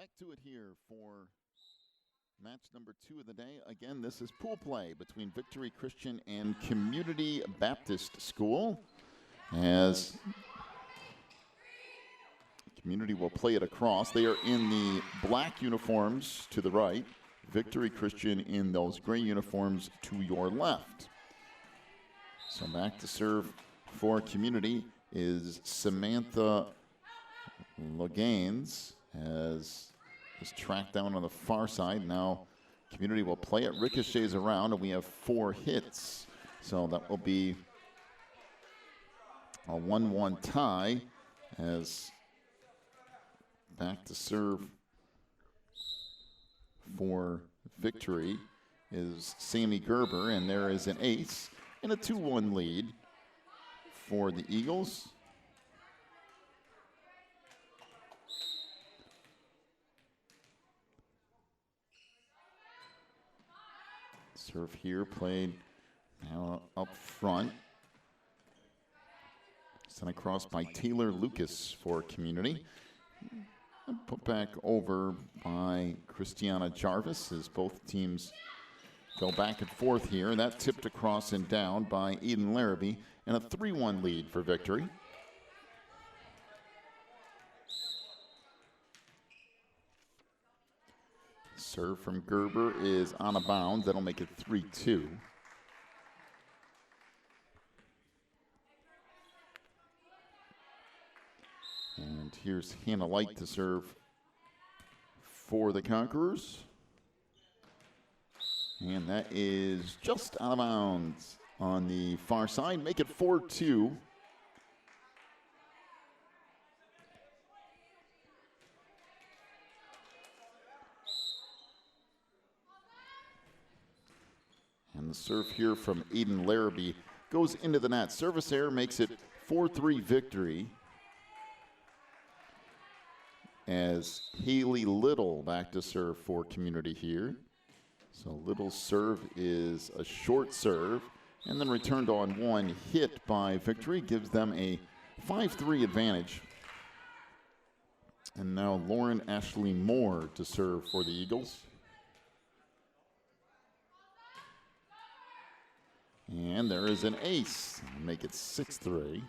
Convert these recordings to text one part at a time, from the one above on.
Back to it here for match number 2 of the day. Again, this is pool play between Victory Christian and Community Baptist School, as Community will play it across. They are in the black uniforms to the right, Victory Christian in those gray uniforms to your left. So back to serve for Community is Samantha Laganes, as is tracked down on the far side. Now Community will play it, ricochets around, and we have 4 hits. So that will be a 1-1 tie, as back to serve for Victory is Sammy Gerber, and there is an ace and a 2-1 lead for the Eagles. Serve here played now up front. Sent across by Taylor Lucas for Community. And put back over by Christiana Jarvis as both teams go back and forth here. That tipped across and down by Eden Larrabee, and a 3-1 lead for Victory. Serve from Gerber is on a bounds. That'll make it 3-2. And here's Hannah Light to serve for the Conquerors. And that is just out of bounds on the far side. Make it 4-2. And the serve here from Eden Larrabee goes into the net. Service error makes it 4-3 Victory, as Haley Little back to serve for Community here. So Little's serve is a short serve, and then returned on one, hit by Victory, gives them a 5-3 advantage. And now Lauren Ashley Moore to serve for the Eagles. And there is an ace, make it 6-3.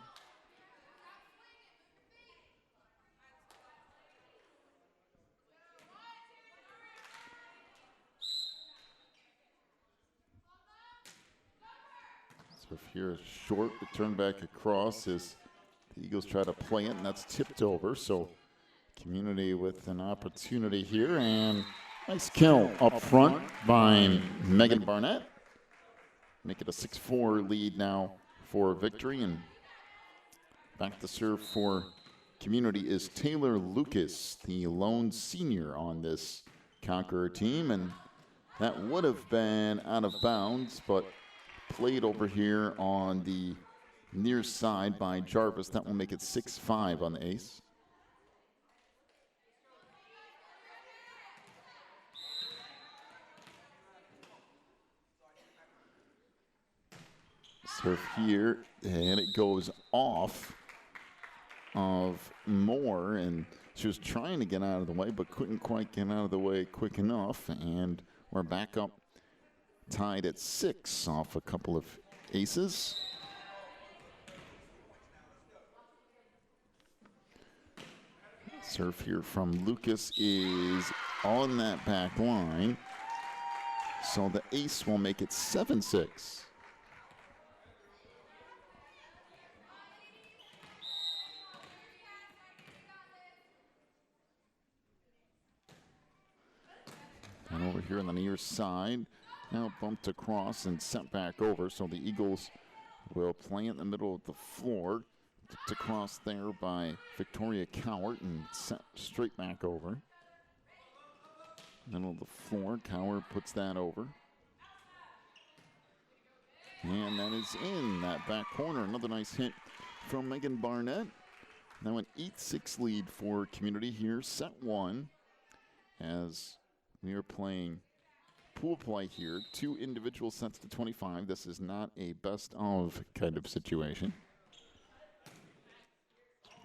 So here is short, return back across as the Eagles try to play it, and that's tipped over. So Community with an opportunity here, and nice kill up front by Megan Barnett. Make it a 6-4 lead now for Victory, and back to serve for Community is Taylor Lucas, the lone senior on this Conqueror team, and that would have been out of bounds, but played over here on the near side by Jarvis. That will make it 6-5 on the ace. Serve here, and it goes off of Moore, and she was trying to get out of the way, but couldn't quite get out of the way quick enough, and we're back up tied at 6 off a couple of aces. Serve here from Lucas is on that back line, so the ace will make it 7-6. And over here on the near side, now bumped across and sent back over, so the Eagles will play in the middle of the floor. Tipped across there by Victoria Cowart and sent straight back over. Middle of the floor, Cowart puts that over. And that is in that back corner. Another nice hit from Megan Barnett. Now an 8-6 lead for Community here, set 1, as we are playing pool play here. 2 individual sets to 25. This is not a best of kind of situation.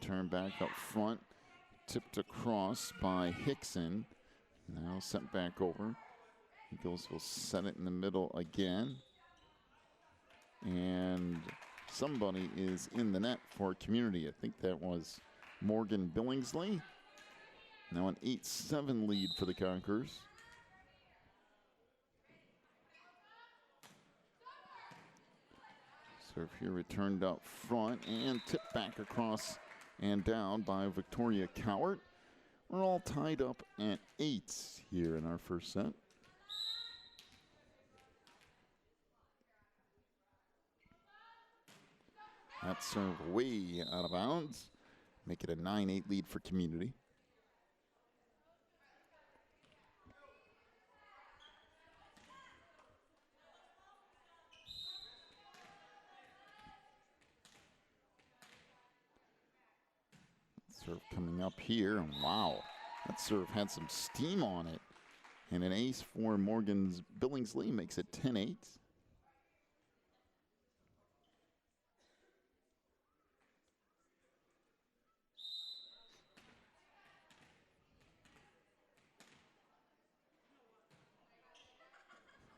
Turn back up front tipped across by Hickson. Now sent back over. Eagles will set it in the middle again. And somebody is in the net for Community. I think that was Morgan Billingsley. Now an 8-7 lead for the Conquerors. Serve here returned up front and tipped back across and down by Victoria Cowart. We're all tied up at 8 here in our first set. That serve way out of bounds. Make it a 9-8 lead for Community. Serve coming up here, and wow, that serve had some steam on it. And an ace for Morgan's Billingsley makes it 10-8.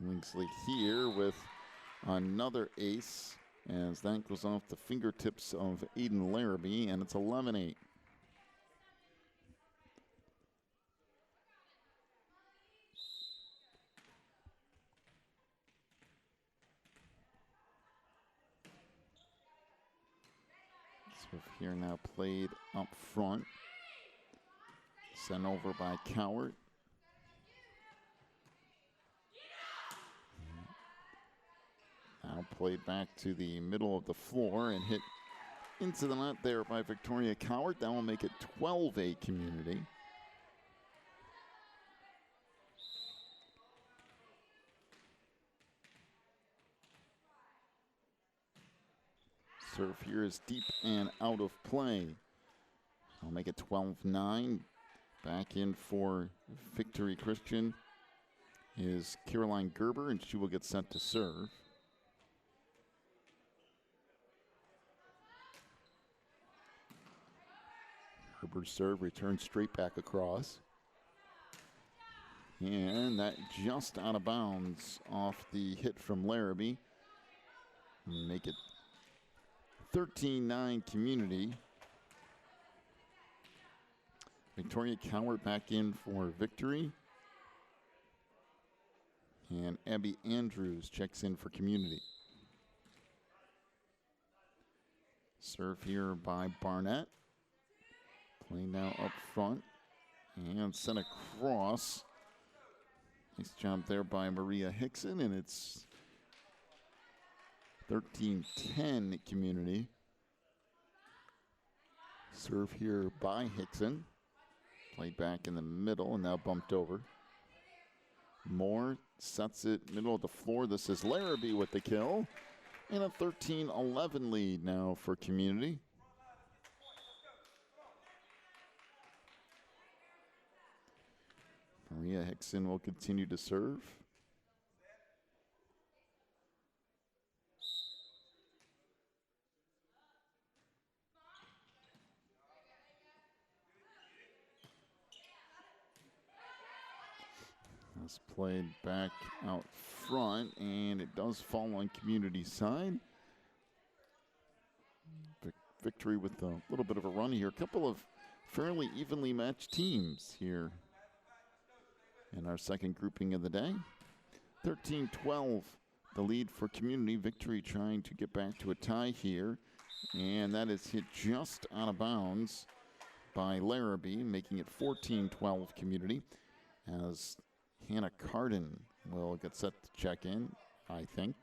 Billingsley here with another ace as that goes off the fingertips of Aiden Larrabee, and it's 11-8. Here now played up front. Sent over by Cowart. Now played back to the middle of the floor and hit into the net there by Victoria Cowart. That will make it 12-8 Community. Serve here is deep and out of play. I'll make it 12-9. Back in for Victory Christian is Caroline Gerber, and she will get sent to serve. Gerber's serve returns straight back across. And that just out of bounds off the hit from Larrabee. Make it 13-9 Community. Victoria Cowart back in for Victory. And Abby Andrews checks in for Community. Serve here by Barnett. Play now up front. And sent across. Nice job there by Maria Hickson, and it's 13-10 Community. Serve here by Hickson. Played back in the middle and now bumped over. Moore sets it middle of the floor. This is Larrabee with the kill. And a 13-11 lead now for Community. Maria Hickson will continue to serve. That's played back out front, and it does fall on Community side. Victory with a little bit of a run here. A couple of fairly evenly matched teams here in our second grouping of the day. 13-12, the lead for Community. Victory trying to get back to a tie here, and that is hit just out of bounds by Larrabee, making it 14-12 Community, as Hannah Carden will get set to check in, I think.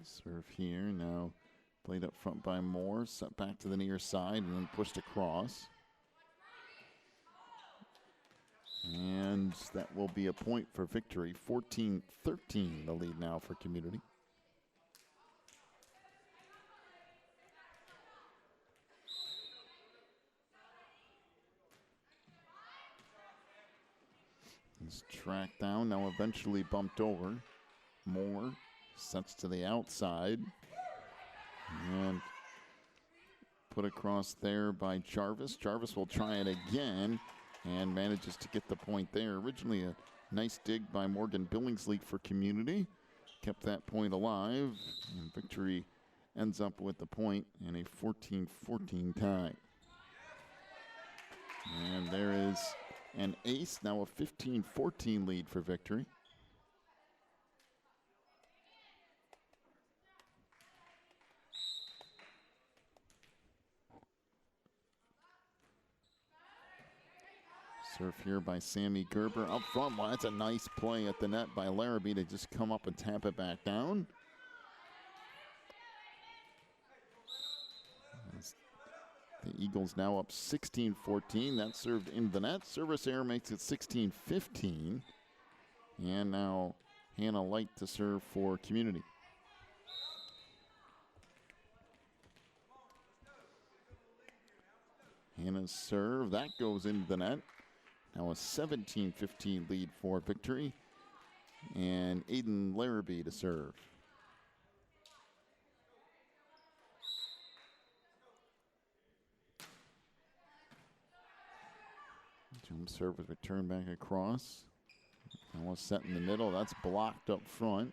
Serve here, now played up front by Moore, set back to the near side and then pushed across. And that will be a point for Victory. 14-13 the lead now for Community. He's tracked down, now eventually bumped over. Moore sets to the outside. And put across there by Jarvis. Jarvis will try it again and manages to get the point there. Originally a nice dig by Morgan Billingsley for Community. Kept that point alive, and Victory ends up with the point in a 14-14 tie. And there is an ace, now a 15-14 lead for Victory. Serve here by Sammy Gerber up front. Well, that's a nice play at the net by Larrabee to just come up and tap it back down. The Eagles now up 16-14. That served into the net. Service error makes it 16-15. And now Hannah Light to serve for Community. Hannah's serve, that goes into the net. Now a 17-15 lead for Victory. And Aiden Larrabee to serve. Jump serve with return back across. Now set in the middle. That's blocked up front.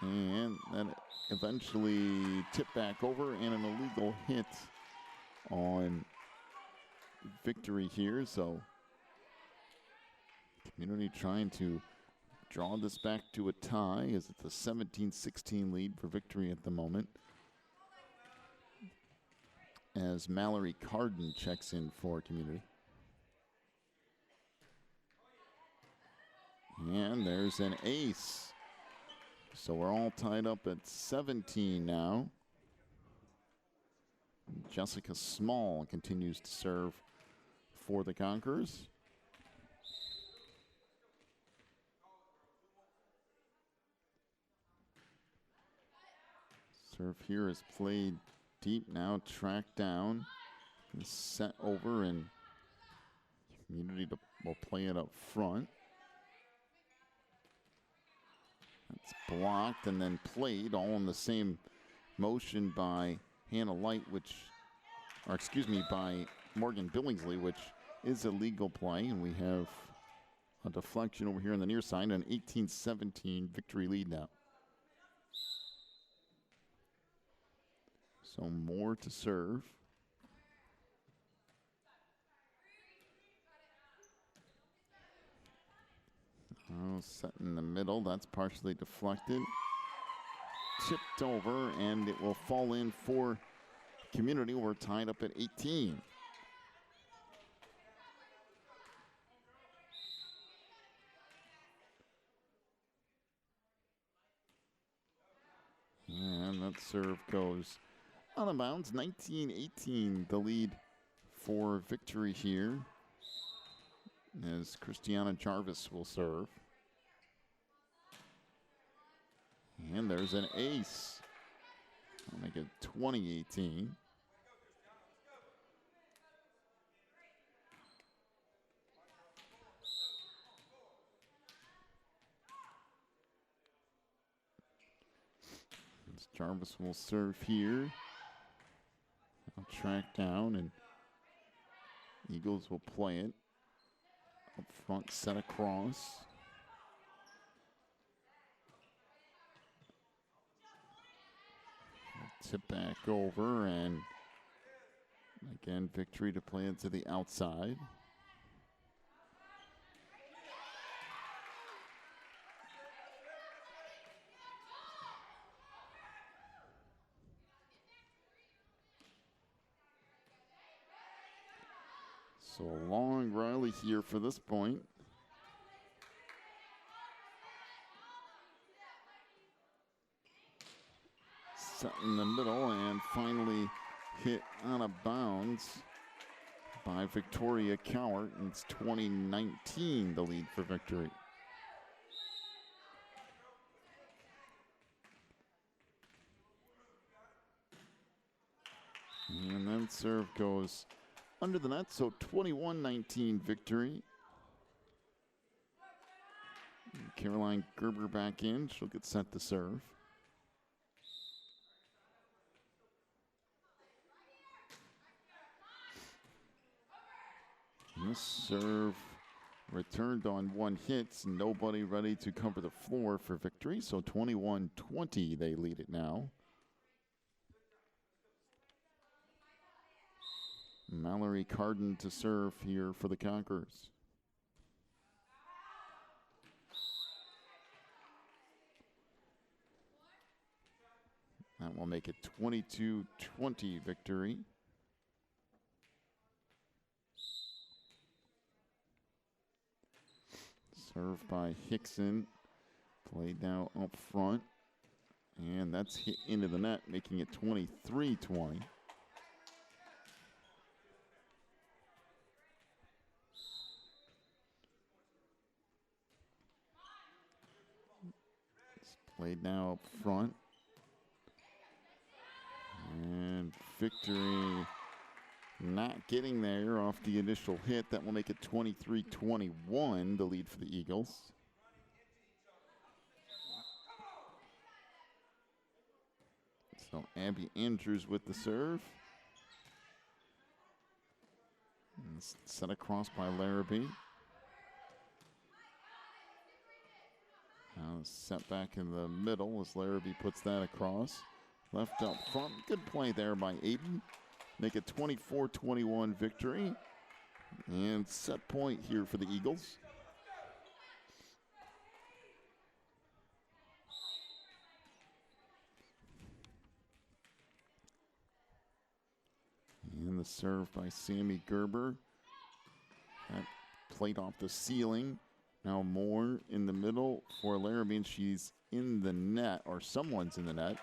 And then eventually tipped back over, and an illegal hit on Victory here. So Community trying to draw this back to a tie, as it's a 17-16 lead for Victory at the moment, as Mallory Carden checks in for Community. And there's an ace. So we're all tied up at 17 now. Jessica Small continues to serve for the Conquerors. Serve here is played deep now, tracked down, and set over, and Community will play it up front. It's blocked and then played, all in the same motion by Hannah Light, by Morgan Billingsley, which is a legal play. And we have a deflection over here on the near side, an 18-17 Victory lead now. So Moore to serve. Oh, set in the middle, that's partially deflected. Tipped over, and it will fall in for Community. We're tied up at 18. And that serve goes out of bounds. 19-18, the lead for Victory here, as Christiana Jarvis will serve. And there's an ace. I'll make it 20-18. Jarvis will serve here. I'll track down, and Eagles will play it. Up front, set across. Tip back over, and again, Victory to play it to the outside. So a long rally here for this point. Set in the middle and finally hit out of bounds by Victoria Cowart. It's 20-19, the lead for Victory. And then serve goes under the net, so 21-19 Victory. Caroline Gerber back in. She'll get set to serve. And this serve returned on one hit. Nobody ready to cover the floor for victory. So 21-20, they lead it now. Mallory Carden to serve here for the Conquerors. That will make it 22-20 victory. Served by Hickson. Played now up front. And that's hit into the net, making it 23-20. Played now up front. And victory not getting there off the initial hit. That will make it 23-21, the lead for the Eagles. So Abby Andrews with the serve. And set across by Larrabee. Now set back in the middle as Larrabee puts that across. Left up front. Good play there by Aiden. Make it 24-21 victory. And set point here for the Eagles. And the serve by Sammy Gerber. That played off the ceiling. Now Moore in the middle for Larrabee, and she's in the net, or someone's in the net,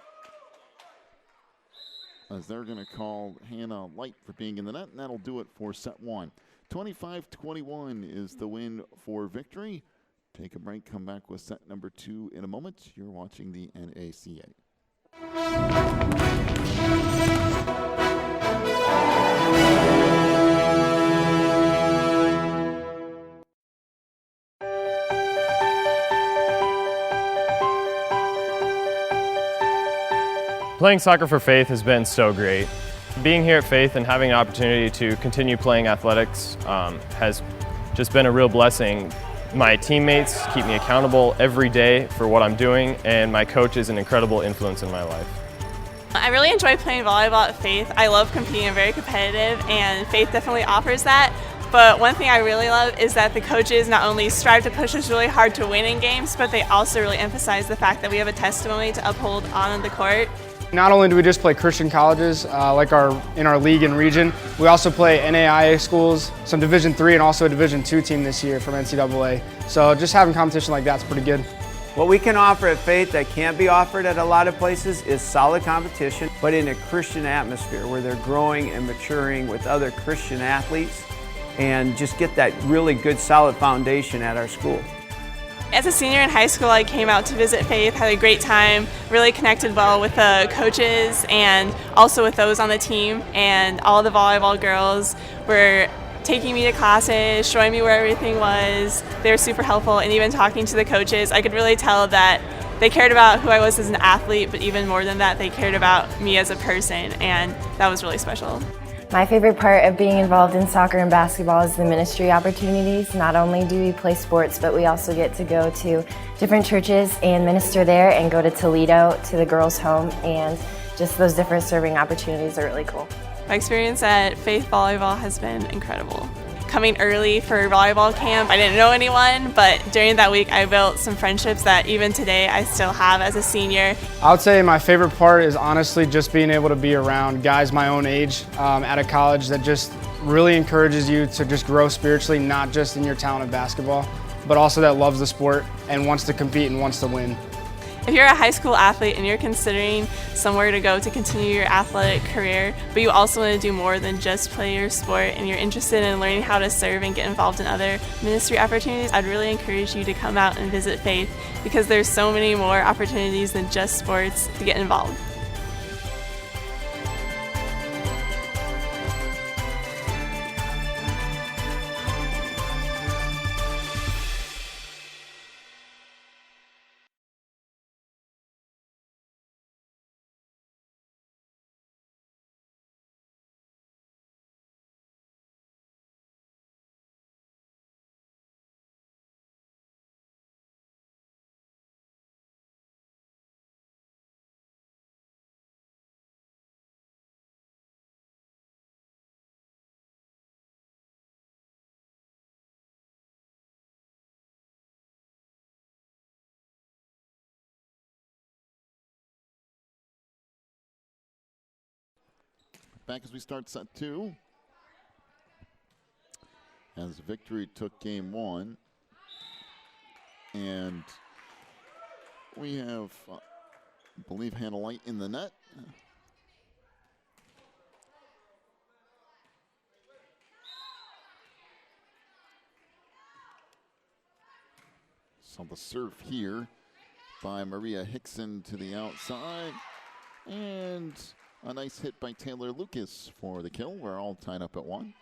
as they're going to call Hannah Light for being in the net, and that'll do it for set one. 25-21 is the win for victory. Take a break, come back with set number 2 in a moment. You're watching the NACA. Playing soccer for Faith has been so great. Being here at Faith and having an opportunity to continue playing athletics has just been a real blessing. My teammates keep me accountable every day for what I'm doing, and my coach is an incredible influence in my life. I really enjoy playing volleyball at Faith. I love competing. I'm very competitive, and Faith definitely offers that. But one thing I really love is that the coaches not only strive to push us really hard to win in games, but they also really emphasize the fact that we have a testimony to uphold on the court. Not only do we just play Christian colleges like in our league and region, we also play NAIA schools, some Division III and also a Division II team this year from NCAA. So just having competition like that's pretty good. What we can offer at Faith that can't be offered at a lot of places is solid competition, but in a Christian atmosphere where they're growing and maturing with other Christian athletes and just get that really good solid foundation at our school. As a senior in high school, I came out to visit Faith, had a great time, really connected well with the coaches and also with those on the team, and all the volleyball girls were taking me to classes, showing me where everything was. They were super helpful, and even talking to the coaches, I could really tell that they cared about who I was as an athlete, but even more than that, they cared about me as a person, and that was really special. My favorite part of being involved in soccer and basketball is the ministry opportunities. Not only do we play sports, but we also get to go to different churches and minister there, and go to Toledo to the girls' home, and just those different serving opportunities are really cool. My experience at Faith Volleyball has been incredible. Coming early for volleyball camp, I didn't know anyone, but during that week I built some friendships that even today I still have as a senior. I would say my favorite part is honestly just being able to be around guys my own age at a college that just really encourages you to just grow spiritually, not just in your talent of basketball, but also that loves the sport and wants to compete and wants to win. If you're a high school athlete and you're considering somewhere to go to continue your athletic career, but you also want to do more than just play your sport, and you're interested in learning how to serve and get involved in other ministry opportunities, I'd really encourage you to come out and visit Faith, because there's so many more opportunities than just sports to get involved. back as we start set 2. As Victory took game 1. And we have, I believe, Hannah Light in the net. So the serve here by Maria Hickson to the outside. And a nice hit by Taylor Lucas for the kill. We're all tied up at 1.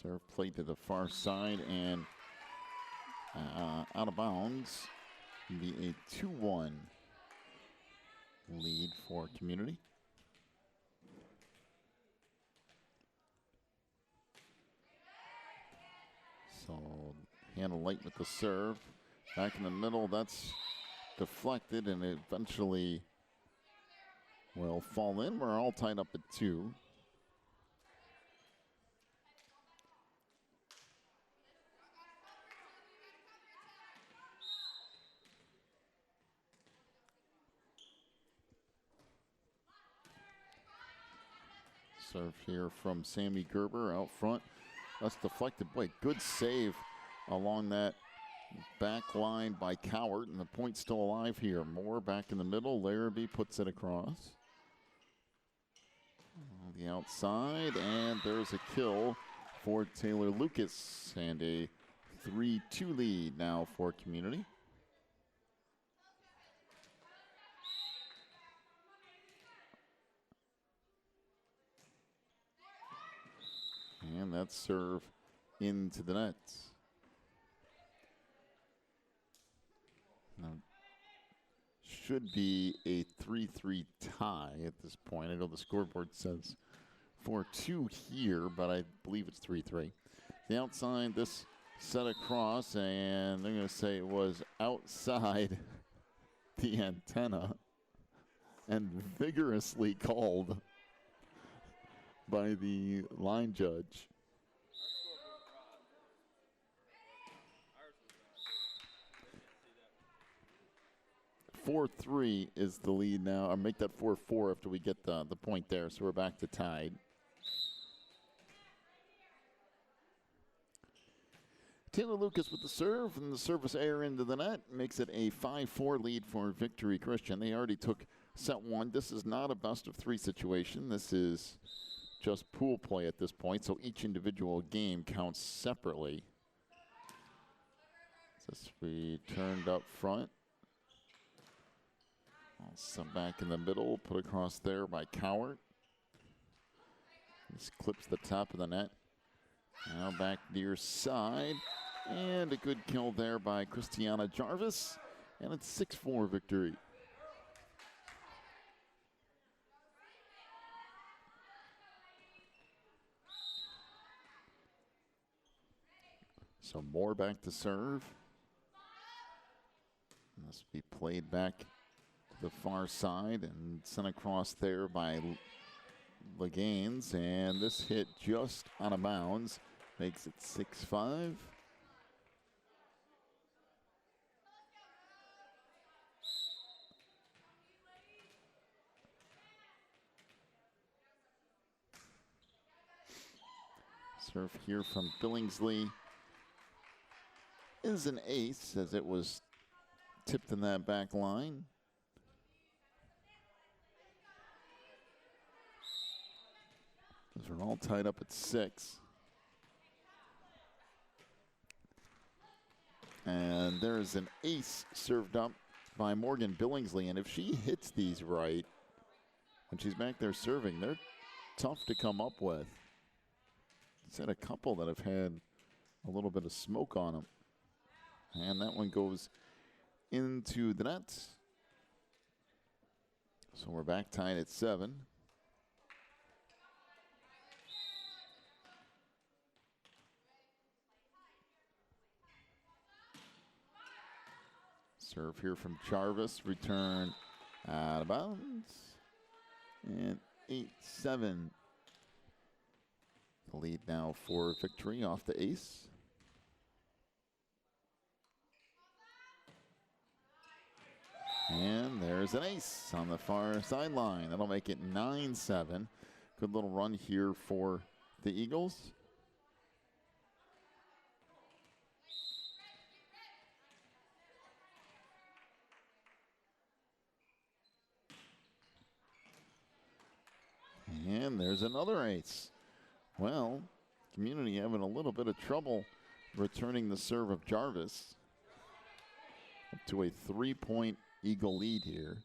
Serve played to the far side and out of bounds. Be a 2-1 lead for Community. So Hannah Light with the serve. Back in the middle, that's deflected and it eventually will fall in. We're all tied up at 2. Serve here from Sammy Gerber out front. That's deflected. Boy, good save along that back line by Cowart, and the point's still alive here. Moore back in the middle. Larrabee puts it across. On the outside, and there's a kill for Taylor Lucas, and a 3-2 lead now for Community. And that serve into the net. Now, should be a 3-3 tie at this point. I know the scoreboard says 4-2 here, but I believe it's 3-3. The outside, this set across, and they're going to say it was outside the antenna and vigorously called by the line judge. 4-3 is the lead now. I'll make that 4-4 after we get the point there, so we're back to tied. Taylor Lucas with the serve, and the service air into the net makes it a 5-4 lead for Victory Christian. They already took set 1. This is not a best-of-3 situation. This is just pool play at this point, so each individual game counts separately. This we turned up front. Also back in the middle, put across there by Cowart. This clips the top of the net. Now back near side, and a good kill there by Christiana Jarvis, and it's 6-4 Victory. So Moore back to serve. Must be played back to the far side and sent across there by Laganes. And this hit just out of bounds makes it 6-5. Serve here from Billingsley is an ace as it was tipped in that back line. Those are all tied up at 6. And there's an ace served up by Morgan Billingsley, and if she hits these right when she's back there serving, they're tough to come up with. She's had a couple that have had a little bit of smoke on them. And that one goes into the net. So we're back tied at 7. Serve here from Jarvis. Return out of bounds. And 8-7. The lead now for Victory off the ace. And there's an ace on the far sideline. That'll make it 9-7. Good little run here for the Eagles. And there's another ace. Well, Community having a little bit of trouble returning the serve of Jarvis. Up to a 3-point Eagle lead here.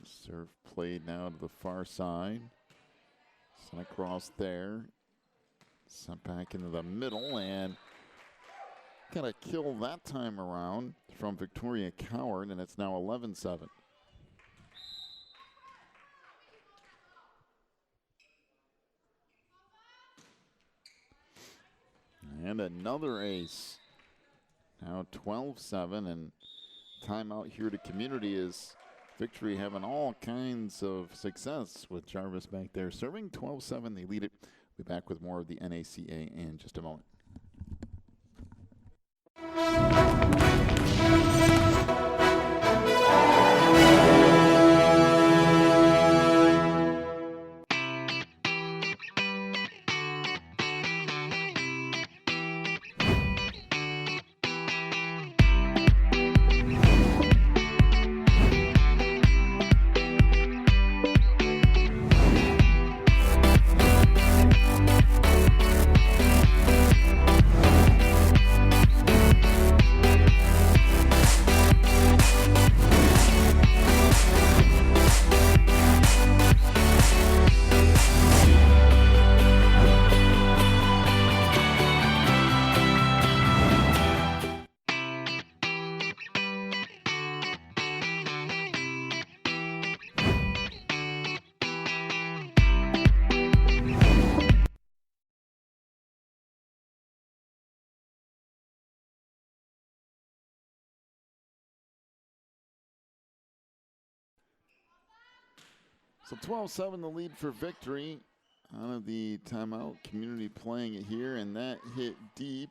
Serve played now to the far side. Sent across there. Sent back into the middle and got a kill that time around from Victoria Coward, and it's now 11-7. And another ace. Now 12-7, and timeout here to Community is Victory having all kinds of success with Jarvis back there serving. 12-7, they lead it. We'll be back with more of the NACA in just a moment. So 12-7 the lead for Victory. Out of the timeout, Community playing it here, and that hit deep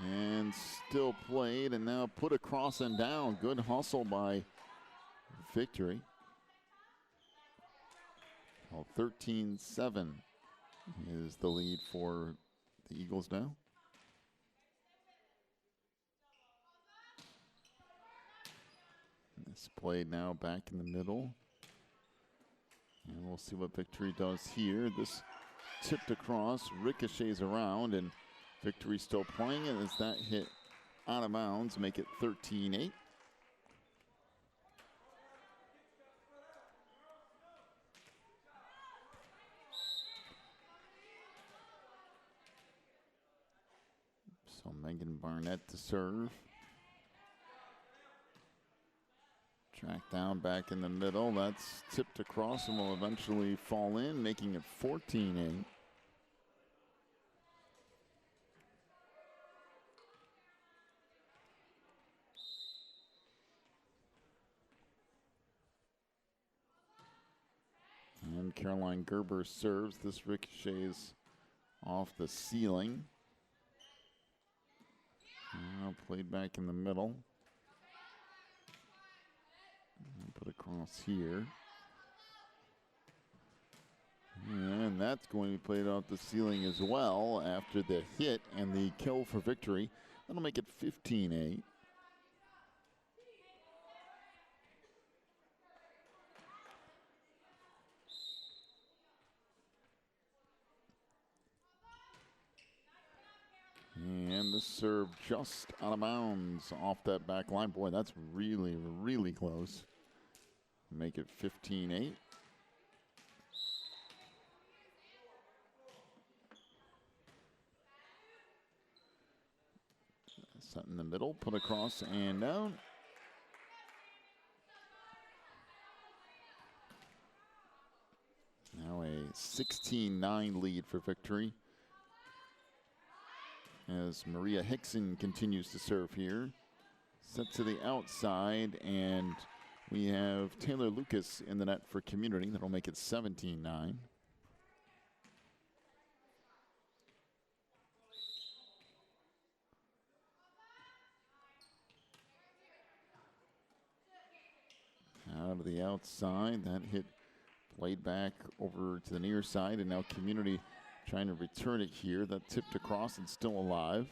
and still played, and now put across and down. Good hustle by Victory. Well, 13-7 is the lead for the Eagles now. This played now back in the middle. And we'll see what Victory does here. This tipped across, ricochets around, and Victory still playing it as that hit out of bounds, make it 13-8. So Megan Barnett to serve. Track down back in the middle. That's tipped across and will eventually fall in, making it 14-8. And Caroline Gerber serves. This ricochets off the ceiling. Now played back in the middle. Put across here. And that's going to be played off the ceiling as well after the hit and the kill for Victory. That'll make it 15-8. And the serve just out of bounds off that back line. Boy, that's really, really close. Make it 15-8. Set in the middle, put across and down. Now a 16-9 lead for Victory. as Maria Hickson continues to serve here. Set to the outside, and we have Taylor Lucas in the net for Community. That'll make it 17-9. Out of the outside, that hit played back over to the near side, and now Community trying to return it here. That tipped across and still alive.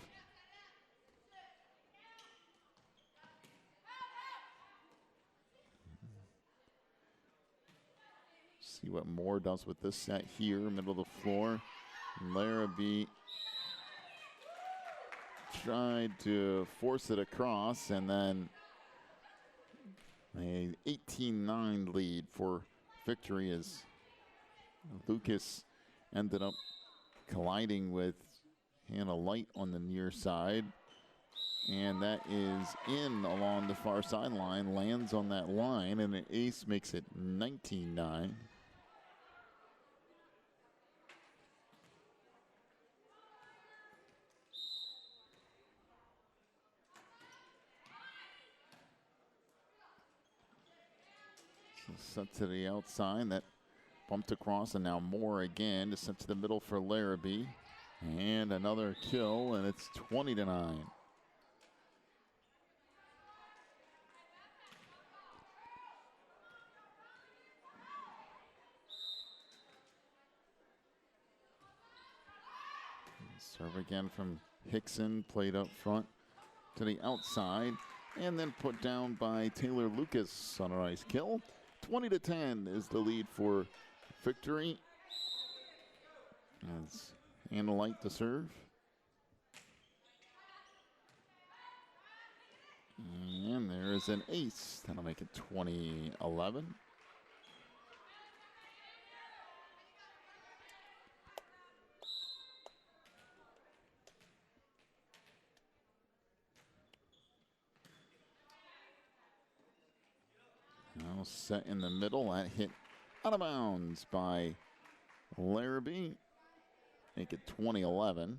See what Moore does with this set here, middle of the floor. Larrabee tried to force it across, and then a 18-9 lead for Victory as Lucas ended up colliding with Hannah Light on the near side. And that is in along the far sideline, lands on that line, and an ace makes it 19-9. Set to the outside, that bumped across, and now Moore again to set to the middle for Larrabee. And another kill, and it's 20-9. Serve again from Hickson, played up front to the outside, and then put down by Taylor Lucas on a nice kill. 20-10 is the lead for Victory. As Hannah Light to serve. And there is an ace. That'll make it 20-11. Now set in the middle. That hit out of bounds by Larrabee. Make it 20-11.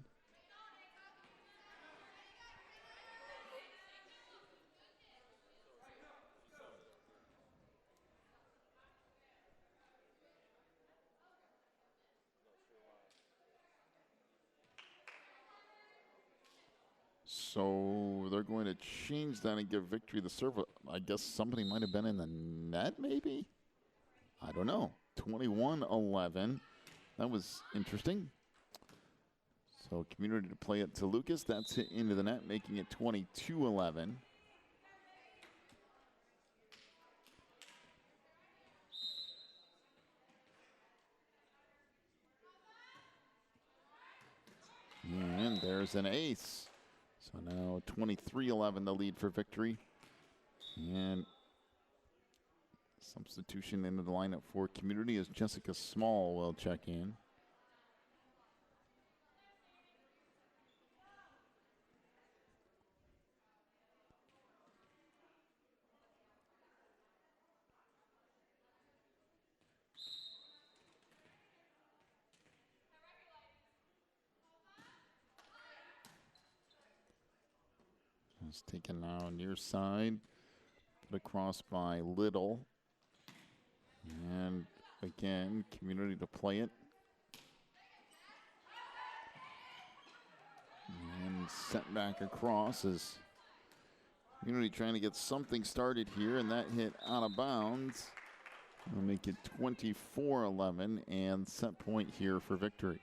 So they're going to change that and give Victory the serve. I guess somebody might have been in the net, maybe? I don't know. 21-11. That was interesting. So Community to play it to Lucas. That's hit into the net, making it 22-11. And there's an ace. So now 23-11 the lead for Victory. And substitution into the lineup for Community as Jessica Small will check in. It's taken now near side, put across by Little. And again, Community to play it. And sent back across as Community trying to get something started here, and that hit out of bounds. We'll make it 24-11 and set point here for Victory.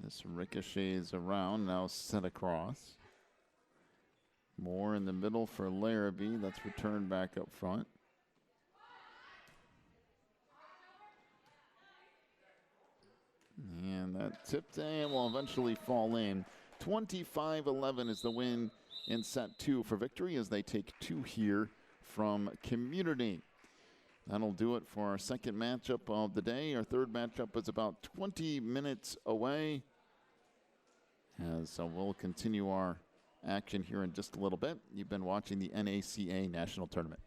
This ricochets around, now set across. Moore in the middle for Larrabee. That's returned back up front. And that tipped and will eventually fall in. 25-11 is the win in set two for Victory as they take two here from Community. That'll do it for our second matchup of the day. Our third matchup is about 20 minutes away. So we'll continue our action here in just a little bit. You've been watching the NACA National Tournament.